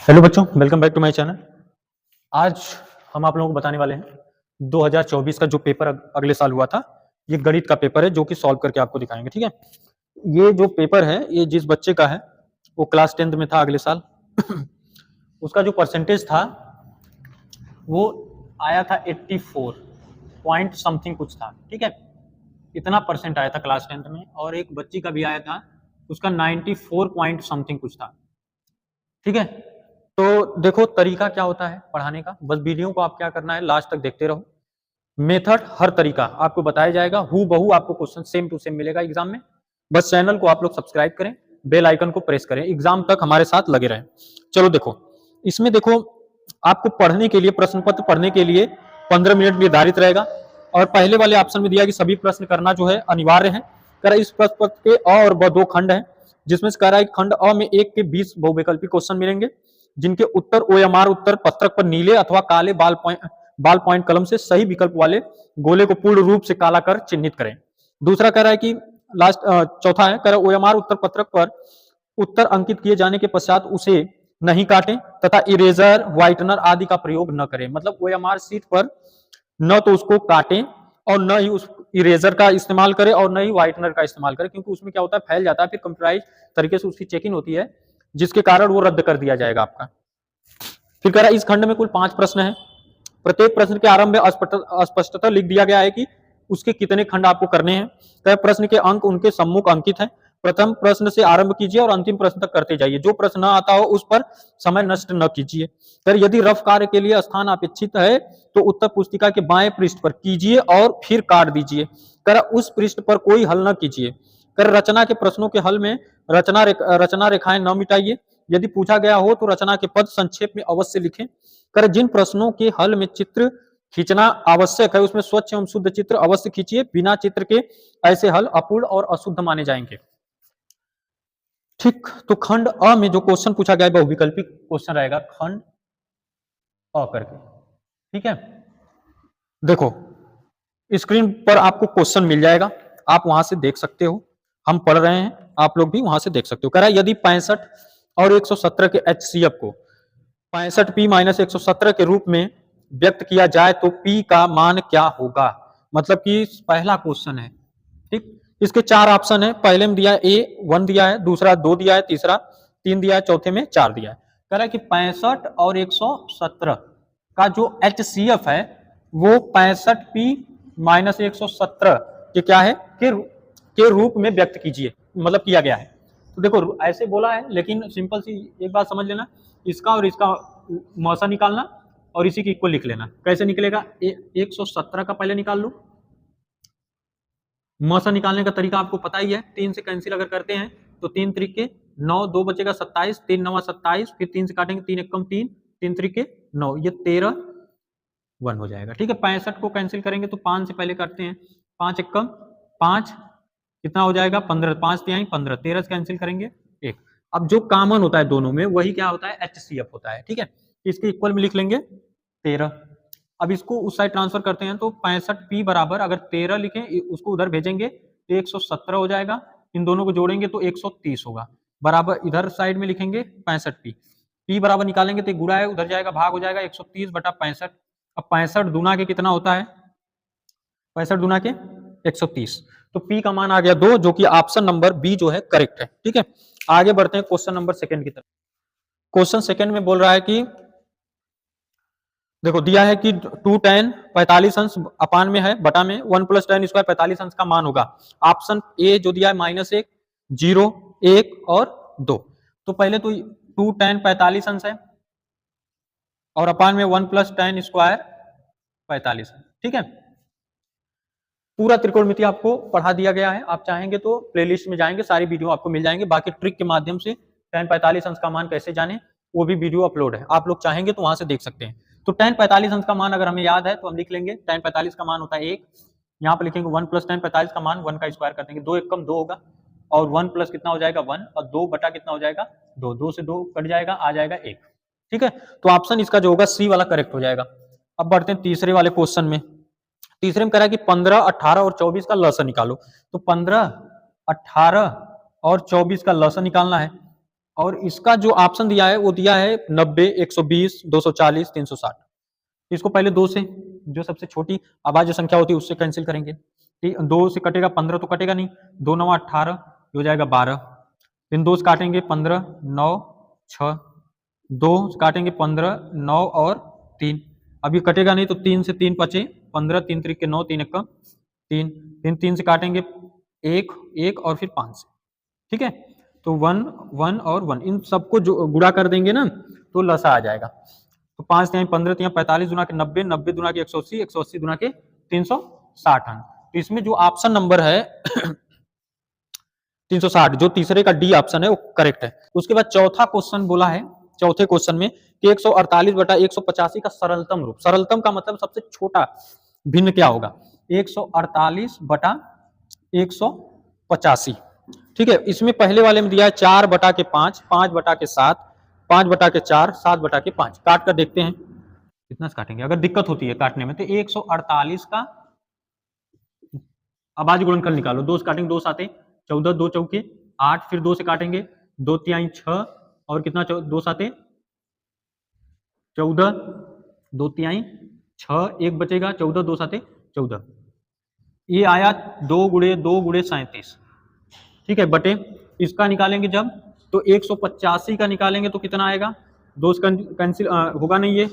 Hello बच्चों, welcome back to my channel. आज हम आप लोगों को बताने वाले हैं 2024 का जो पेपर अगले साल हुआ था। ये गणित का पेपर है जो कि सॉल्व करके आपको दिखाएंगे। ठीक है, ये जो पेपर है ये जिस बच्चे का है वो क्लास 10th में था अगले साल। उसका जो परसेंटेज था वो आया था 84 पॉइंट समथिंग कुछ था। ठीक है, इतना परसेंट आया था क्लास 10th में। और एक बच्ची का भी आया था, उसका 94 पॉइंट समथिंग कुछ था। ठीक है, तो देखो तरीका क्या होता है पढ़ाने का। बस वीडियो को आप क्या करना है, लास्ट तक देखते रहो। मेथड हर तरीका आपको बताया जाएगा, हु बहू आपको क्वेश्चन सेम टू सेम मिलेगा एग्जाम में। बस चैनल को आप लोग सब्सक्राइब करें, बेल आइकन को प्रेस करें, एग्जाम तक हमारे साथ लगे रहें। चलो देखो, इसमें देखो आपको पढ़ने के लिए, प्रश्न पत्र पढ़ने के लिए 15 मिनट निर्धारित रहेगा। और पहले वाले ऑप्शन में दिया कि सभी प्रश्न करना जो है अनिवार्य है। कर इस प्रश्न पत्र के अ और ब दो खंड है, जिसमें से कह रहा है खंड अ में 1 के 20 बहुविकल्पी क्वेश्चन मिलेंगे, जिनके उत्तर ओएमआर उत्तर पत्रक पर नीले अथवा काले बाल पॉइंट कलम से सही विकल्प वाले गोले को पूर्ण रूप से काला कर चिन्हित करें। दूसरा कह रहा है कि लास्ट चौथा है, कह रहा है ओएमआर उत्तर पत्रक पर उत्तर अंकित किए जाने के पश्चात उसे नहीं काटें तथा इरेजर व्हाइटनर आदि का प्रयोग न करें। मतलब ओएमआर शीट पर न तो उसको काटें और न ही उस इरेजर का इस्तेमाल करें और न ही व्हाइटनर का इस्तेमाल करें, क्योंकि उसमें क्या होता है फैल जाता है, फिर कंप्यूटराइज तरीके से उसकी चेकिंग होती है, जिसके कारण वो रद्द कर दिया जाएगा आपका। फिर कह रहा है इस खंड में कुल 5 प्रश्न है। प्रत्येक प्रश्न के आरंभ में अस्पष्टता लिख दिया गया है कि उसके कितने खंड आपको करने हैं। तो प्रश्न के अंक उनके सम्मुख अंकित है। प्रथम प्रश्न से आरंभ कीजिए और अंतिम प्रश्न तक करते जाइए। जो प्रश्न न आता हो उस पर समय नष्ट न कीजिए। कर यदि रफ कार्य के लिए स्थान अपेक्षित है तो उत्तर पुस्तिका के बाएं पृष्ठ पर कीजिए और फिर काट दीजिए। कर उस पृष्ठ पर कोई हल न कीजिए। कर रचना के प्रश्नों के हल में रचना रेखाएं न मिटाइए। यदि पूछा गया हो तो रचना के पद संक्षेप में अवश्य लिखें। कर जिन प्रश्नों के हल में चित्र खींचना आवश्यक है उसमें स्वच्छ एवं शुद्ध चित्र अवश्य खींचिए। बिना चित्र के ऐसे हल अपूर्ण और अशुद्ध माने जाएंगे। ठीक, तो खंड अ में जो क्वेश्चन पूछा गया है बहुविकल्पी क्वेश्चन रहेगा खंड अ करके। ठीक है, देखो स्क्रीन पर आपको क्वेश्चन मिल जाएगा, आप वहां से देख सकते हो। हम पढ़ रहे हैं, आप लोग भी वहां से देख सकते हो। कह रहा है यदि 65 और 117 के HCF को 65P माइनस 117 के रूप में व्यक्त किया जाए तो P का मान क्या होगा। मतलब कि पहला क्वेश्चन है। ठीक, इसके 4 ऑप्शन है। पहले में दिया है A 1 दिया है, दूसरा 2 दिया है, तीसरा 3 दिया है, चौथे में 4 दिया है। कह रहा है कि 65 और 117 का जो HCF है वो 65P माइनस 117 के क्या है के रूप में व्यक्त कीजिए, मतलब किया गया है। तो देखो ऐसे बोला है, लेकिन सिंपल सी एक बात समझ लेना, इसका और इसका मौसा निकालना और इसी की इक्वल लिख लेना। कैसे निकलेगा, 117 का पहले निकाल लो। मौसा निकालने का तरीका आपको पता ही है, 3 से कैंसिल अगर करते हैं तो 3 त्रिके 9, 2 बचेगा 27, 3 9 27, फिर 3 से काटेंगे 3 एकम 3, 3 त्रिके 9, ये 13 1 हो जाएगा। ठीक है, 65 को कैंसिल करेंगे तो 5 से पहले करते हैं, 5 एकम 5 कितना हो जाएगा 15, 5 तिहाई 15, 13 से कैंसिल करेंगे 1। अब जो कॉमन होता है दोनों में वही क्या होता है HCF होता है। ठीक है, इसके इक्वल में लिख लेंगे 13। अब इसको उस साइड ट्रांसफर करते हैं तो 65P बराबर अगर 13 लिखें उसको उधर भेजेंगे तो 117 हो जाएगा। इन दोनों को जोड़ेंगे तो 130 होगा, बराबर इधर साइड में लिखेंगे 65P। P बराबर निकालेंगे तो गुणा है, उधर जाएगा भाग हो जाएगा 130 बटा 65। अब 65 दूना के कितना होता है, 65 दूना के 130, तो P का मान आ गया 2, जो कि ऑप्शन नंबर बी जो है करेक्ट है। ठीक है, आगे बढ़ते हैं क्वेश्चन नंबर सेकंड की तरफ। क्वेश्चन सेकंड में बोल रहा है कि देखो दिया है कि 2 tan 45 अंश अपान में है बटा में 1 प्लस tan स्क्वायर 45 अंश का मान होगा। ऑप्शन ए जो दिया है -1, 0, 1 और 2। तो पहले तो 2 tan 45 अंश है और अपान में 1 प्लस tan स्क्वायर 45 है। ठीक है, पूरा त्रिकोणमिति आपको पढ़ा दिया गया है। आप चाहेंगे तो प्लेलिस्ट में जाएंगे, सारी वीडियो आपको मिल जाएंगे। बाकी ट्रिक के माध्यम से tan 45 अंश का मान कैसे जाने वो भी वीडियो अपलोड है, आप लोग चाहेंगे तो वहां से देख सकते हैं। तो tan 45 अंश का मान अगर हमें याद है तो हम लिख लेंगे tan 45 का मान होता है 1, यहाँ पर लिखेंगे 1 प्लस tan 45 का मान 1 का स्क्वायर कर देंगे, 2 एकम 2 होगा और 1 प्लस कितना हो जाएगा 1 और 2 बटा कितना हो जाएगा 2, 2 से 2 कट जाएगा, आ जाएगा 1। ठीक है, तो ऑप्शन इसका जो होगा सी वाला करेक्ट हो जाएगा। अब बढ़ते हैं तीसरे वाले क्वेश्चन में। तीसरे में कह रहा है कि 15, 18 और 24 का लसन निकालो। तो 15, 18 और 24 का लसन निकालना है। और इसका जो ऑप्शन दिया है वो दिया है 90, 120, 240, 360। इसको पहले 2 से, जो सबसे छोटी अभाज्य संख्या होती है उससे कैंसिल करेंगे। 2 से कटेगा 15 तो कटेगा नहीं, 2 9 18, ये हो जाएगा 12। इन 2 से काटेंगे 15, 9 6, 2 से काटेंगे 15, 9 और 3, अभी कटेगा नहीं तो 3 से 3 बचे 15, 3 3 के 9, 3 1 3, 3 से काटेंगे 1 1 और फिर 5 से, ठीक है। तो 1 1 और 1 इन सबको जो गुणा कर देंगे ना तो लसा आ जाएगा। तो 5 तिहाई 15 तिहाई 45 गुना के 90, 90 गुना के 180, 180 गुना के 360 अंक। तो इसमें जो ऑप्शन नंबर है 360, जो तीसरे का डी ऑप्शन है वो करेक्ट है। उसके बाद चौथा क्वेश्चन बोला है, चौथे क्वेश्चन में कि 148 बटा 185 का सरलतम रूप, सरलतम का मतलब सबसे छोटा भिन्न क्या होगा, 148 बटा 185, ठीक है। इसमें पहले वाले में दिया है 4 बटा के 5, 5 बटा के 7, 5 बटा के 4, 7 बटा के 5। काट कर देखते हैं कितना से काटेंगे, अगर दिक्कत होती है काटने में तो 148 का अभाज्य गुणनफल निकालो। 2 से काटेंगे 2 साते 14, 2 चौके 8, फिर 2 से काटेंगे 2 तिहाई 6 और कितना 2 साते 14, 2 तिहाई 6, 1 बचेगा 14, 2 साते 14, ये आया 2 गुणे 2 गुणे 37, ठीक है। बटे इसका निकालेंगे जब तो 185 का निकालेंगे तो कितना आएगा, 2 से कैंसिल होगा नहीं, ये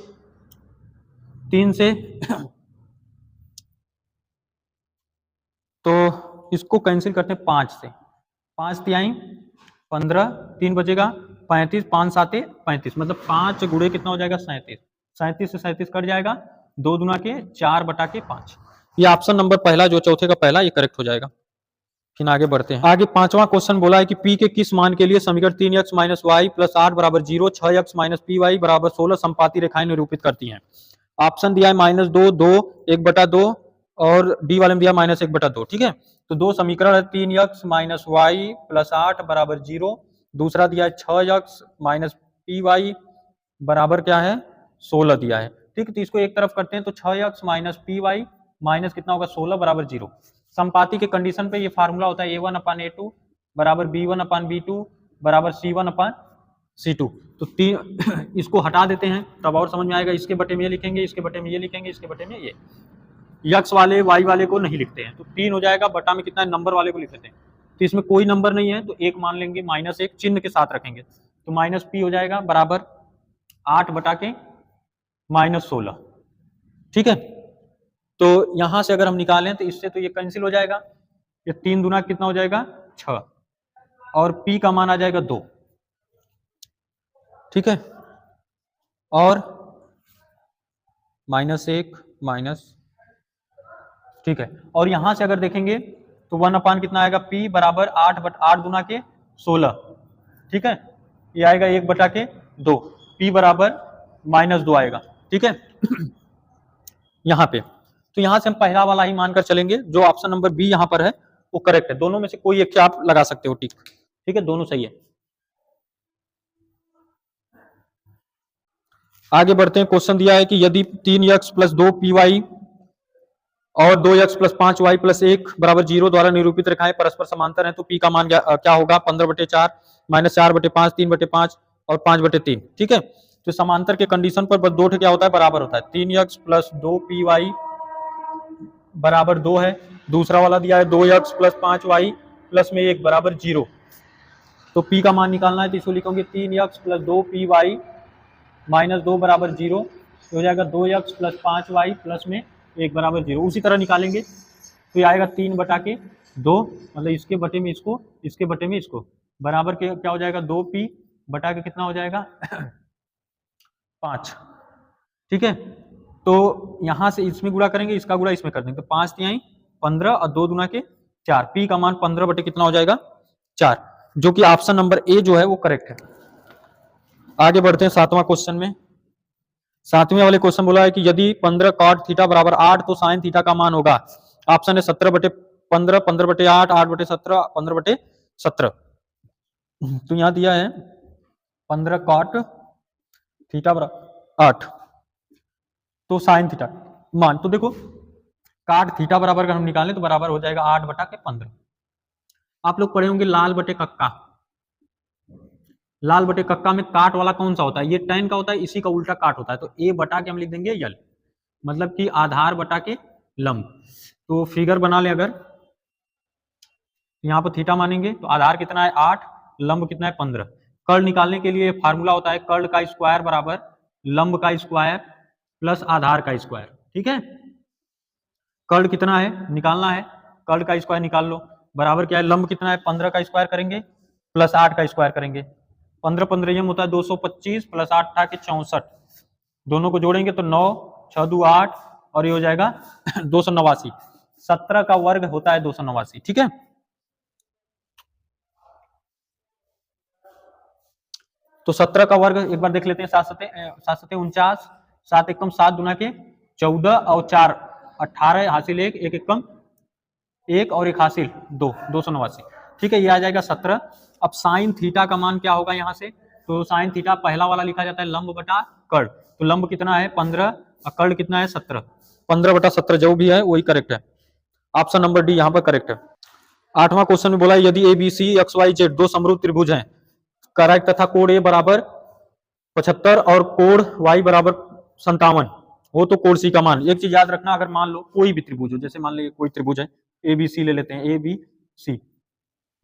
3 से तो इसको कैंसिल करते हैं 5 से, 5 तिहाई 15, 3 बचेगा 35, 5 साते 35, मतलब 5 गुणे कितना हो जाएगा 37, 37 से 37 कट जाएगा, 2 दुना के 4 बटा के 5। ये ऑप्शन नंबर पहला जो चौथे का पहला ये करेक्ट हो जाएगा। फिर आगे बढ़ते हैं। आगे पांचवा क्वेश्चन बोला है कि p के किस मान के लिए समीकरण 3x माइनस वाई प्लस 8 बराबर 0, 6x माइनस पी वाई बराबर 16 संपाती रेखाएं निरूपित करती हैं। ऑप्शन दिया है -2, 2, 1/2 और डी वाले में दिया -1/2, ठीक है। तो दो समीकरण है, 3x माइनस वाई प्लस 8 बराबर 0, दूसरा दिया है 6x माइनस पी वाई बराबर क्या है 16 दिया है, ठीक है। तो इसको एक तरफ करते हैं तो 6x minus P Y minus कितना होगा 16 बराबर 0। संपाती के कंडीशन पे ये फार्मूला होता है a1/a2 बराबर b1/b2 बराबर c1/c2। तो इसको हटा देते हैं तब और समझ में आएगा। इसके बटे में ये लिखेंगे, इसके बटे में ये लिखेंगे, इसके बटे में ये, यक्स वाले वाई वाले को नहीं लिखते हैं तो 3 हो जाएगा, बटा में कितना है नंबर वाले को लिख लेते हैं। तो इसमें कोई नंबर नहीं है तो 1 मान लेंगे, -1 चिन्ह के साथ रखेंगे तो माइनस पी हो जाएगा बराबर 8 बटा के -16, ठीक है। तो यहां से अगर हम निकालें तो इससे तो ये कैंसिल हो जाएगा, ये 3 दुना कितना हो जाएगा 6 और p का मान आ जाएगा 2, ठीक है। और -1 माइनस, ठीक है। और यहां से अगर देखेंगे तो 1 कितना आएगा p बराबर 8 दुना के 16, ठीक है। ये आएगा 1 बटा के 2, p बराबर -2 आएगा, ठीक है। यहाँ पे तो यहाँ से हम पहला वाला ही मानकर चलेंगे, जो ऑप्शन नंबर बी यहाँ पर है वो करेक्ट है। दोनों में से कोई एक आप लगा सकते हो टिक, ठीक है, दोनों सही है। आगे बढ़ते हैं। क्वेश्चन दिया है कि यदि 3x प्लस 2py और 2x प्लस 5y प्लस 1 बराबर 0 द्वारा निरूपित रेखाएं परस्पर समांतर हैं तो p का मान क्या होगा 15/4 -4/5 3/5 और 5/3, ठीक है। तो समांतर के कंडीशन पर बस 2 क्या होता है बराबर होता है, 3x प्लस 2py बराबर 2 है, दूसरा वाला दिया है 2x प्लस 5y प्लस में 1 बराबर 0। तो p का मान निकालना है तो इसको लिखोगे 3x प्लस 2py माइनस 2 बराबर 0, हो जाएगा 2x प्लस 5y प्लस में 1 बराबर 0। उसी तरह निकालेंगे तो ये आएगा 3 बटा के 2, मतलब इसके बटे में इसको, इसके बटे में इसको, बराबर के क्या हो जाएगा 2p बटा के कितना हो जाएगा 5, ठीक है। तो यहां से इसमें गुणा करेंगे, इसका गुणा इसमें कर देंगे तो 5 तिहाई 15 और 2 दुना के 4, p का मान 15 बटे कितना हो जाएगा 4, जो कि ऑप्शन नंबर ए जो है वो करेक्ट है। आगे बढ़ते हैं 7वां क्वेश्चन में। 7वें वाले क्वेश्चन बोला है कि यदि 15 cot थीटा बराबर 8 तो साइन थीटा का मान होगा। ऑप्शन है 17/15, 15/8, 8/17, 15/17। तो यहां दिया है 15 cot थीटा बराबर 8 तो साइन थीटा मान, तो देखो काट थीटा बराबर अगर हम निकालें तो बराबर हो जाएगा 8/15। आप लोग पढ़े होंगे लाल बटे कक्का, लाल बटे कक्का में काट वाला कौन सा होता है? ये tan का होता है, इसी का उल्टा काट होता है, तो a बटा के हम लिख देंगे यल, मतलब कि आधार बटा के लंब। तो फिगर बना ले, अगर यहाँ पर थीटा मानेंगे तो आधार कितना है 8, लंब कितना है 15। कर्ल निकालने के लिए फार्मूला होता है कर्ल का स्क्वायर बराबर लंब का स्क्वायर प्लस आधार का स्क्वायर, ठीक है। कर्ल कितना है निकालना है, कर्ल का स्क्वायर निकाल लो, बराबर क्या है लंब कितना है 15 का स्क्वायर करेंगे प्लस 8 का स्क्वायर करेंगे, 15 15 होता है 225 प्लस 8 था कि 64, दोनों को जोड़ेंगे तो 9 6 2 8 और ये हो जाएगा 289, 17 का वर्ग होता है 289, ठीक है। तो 17 का वर्ग एक बार देख लेते हैं, 7 सते 49, 7 एकम 7 दुना के 14 और 4 18 हासिल 1 1 एकम 1 और 1 हासिल 2 289, ठीक है। ये आ जाएगा 17। अब साइन थीटा का मान क्या होगा यहाँ से, तो साइन थीटा पहला वाला लिखा जाता है लंब बटा कर्ण, तो लंब कितना है 15 और कर्ण कितना है 17, 15 बटा 17 जो भी है वही करेक्ट है, ऑप्शन नंबर डी यहाँ पर करेक्ट है। 8वां क्वेश्चन में बोला है यदि ABC XYZ दो समरूप त्रिभुज हैं, करेक्ट तथा कोण A बराबर 75 और कोण Y बराबर 57 हो तो कोण C का मान, एक चीज याद रखना, अगर मान लो कोई भी त्रिभुज हो, जैसे मान लो कोई त्रिभुज है ABC ले लेते हैं ABC,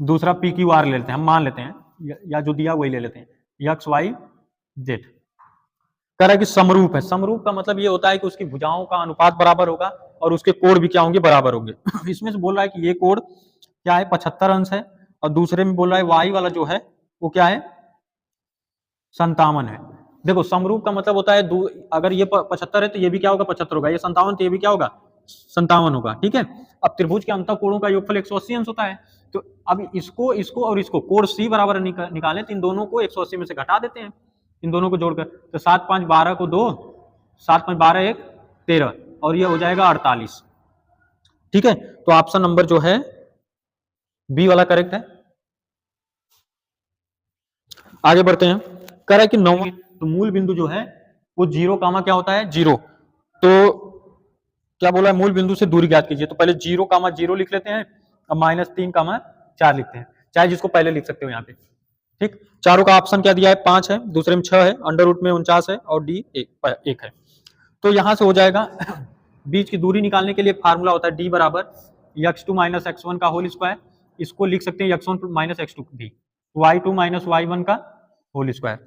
दूसरा PQR ले लेते हैं, हम मान लेते हैं या जो दिया वही ले लेते हैं XYZ, कह रहा है कि समरूप है। समरूप का मतलब ये होता है कि उसकी भुजाओं का अनुपात बराबर होगा और उसके कोण भी क्या होंगे बराबर होंगे। इसमें से बोल रहा है कि ये कोण क्या है 75 अंश है और दूसरे में बोल रहा है Y वाला जो है वो क्या है 57 है। देखो समरूप का मतलब होता है अगर ये 75 है तो ये भी क्या होगा 75 होगा, ये 57 तो ये भी क्या होगा 57 होगा, ठीक है। अब त्रिभुज के अंतः कोणों का योगफल 180 अंश होता है, तो अब इसको और इसको कोण C बराबर निकालें तो इन दोनों को 180 में से घटा देते हैं, इन दोनों को जोड़कर, तो 7 5 12 को 2, 7 5 12 1 13 और ये हो जाएगा 48, ठीक है। तो ऑप्शन नंबर जो है बी वाला करेक्ट है। आगे बढ़ते हैं, कह रहा है कि 9 तो मूल बिंदु जो है वो 0 कामा क्या होता है 0, तो क्या बोला है मूल बिंदु से दूरी ज्ञात कीजिए, तो पहले 0 कामा 0 लिख लेते हैं और -3 कामा 4 लिखते हैं, चाहे जिसको पहले लिख सकते हो यहाँ पे, ठीक। चारों का ऑप्शन क्या दिया है 5 है, दूसरे में 6 है, अंडर रूट में 49 है और डी 1 है, तो यहां से हो जाएगा बीच की दूरी निकालने के लिए फार्मूला होता है डी बराबर x2 - x1 का होल स्क्वायर, इसको लिख सकते हैं x1 - x2 भी, y2 - y1 का होल स्क्वायर,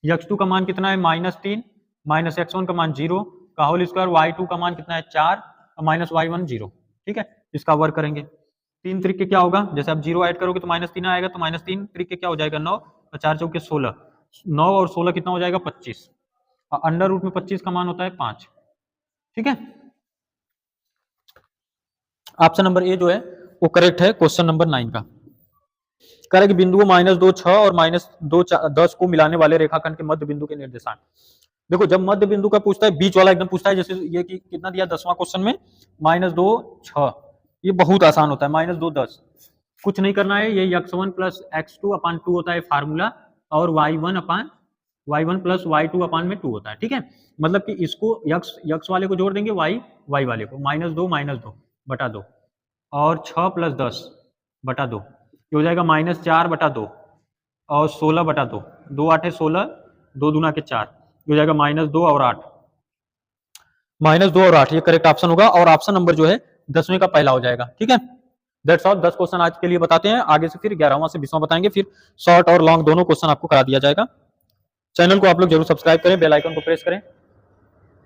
x2 का मान कितना है -3 - x1 का मान 0 का होल स्क्वायर, y2 का मान कितना है 4 -y1 0, ठीक है। इसका वर्क करेंगे 3 त्रिक के क्या होगा, जैसे आप 0 ऐड करोगे तो -3 आएगा, तो -3 त्रिक के क्या हो जाएगा 9 और 4 चौके 16, 9 और 16 कितना हो जाएगा 25, और अंडर रूट में 25 का मान होता है 5, ठीक है। ऑप्शन नंबर ए जो है वो करेक्ट है क्वेश्चन नंबर 9 का। कह रहा है कि बिंदुओं -2 6 और -2 10 को मिलाने वाले रेखाखंड के मध्य बिंदु के निर्देशांक। देखो जब मध्य बिंदु का पूछता है बीच वाला एकदम पूछता है, जैसे ये कि कितना दिया 10वां क्वेश्चन में -2 6, ये बहुत आसान होता है, -2 10, कुछ नहीं करना है, ये x1 + x2/2 होता है फार्मूला, और y1 + y2/2 होता है, ठीक है। मतलब कि इसको x वाले को जोड़ देंगे y वाले को, -2 बटा 2 और 6 + 10 बटा 2, ये हो जाएगा -4 बटा 2 और 16 बटा 2, 2 8 16, 2 दूना के 4, ये हो जाएगा -2 और 8, -2 और 8 ये करेक्ट ऑप्शन होगा, और ऑप्शन नंबर जो है 10वें का पहला हो जाएगा, ठीक है। दैट्स ऑल, 10 क्वेश्चन आज के लिए बताते हैं, आगे से फिर 11वां से 20वां बताएंगे, फिर शॉर्ट और लॉन्ग दोनों क्वेश्चन आपको करा दिया जाएगा। चैनल को आप लोग जरूर सब्सक्राइब करें, बेल आइकन को प्रेस करें